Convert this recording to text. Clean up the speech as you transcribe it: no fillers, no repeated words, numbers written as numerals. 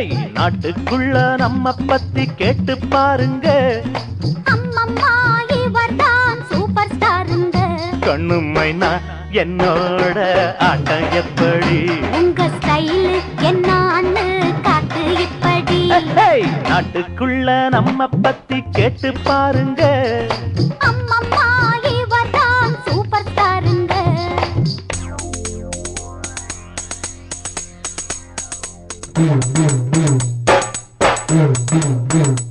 நாட்டுக்குள்ள நம்ம பத்தி கேட்டு பாருங்க. அம்மம்மா இவர்தான் சூப்பர் ஸ்டாருங்க. கண்ணு மைனா என்னோட ஆட்டம் எப்படி? உங்க ஸ்டைல் என்னான்னு காட்டு இப்படி. நாட்டுக்குள்ள நம்ம பத்தி கேட்டு பாருங்க. அம்மம்மா இவர்தான் super ஸ்டாருங்க. Boom, boom, boom. Boom, boom, boom.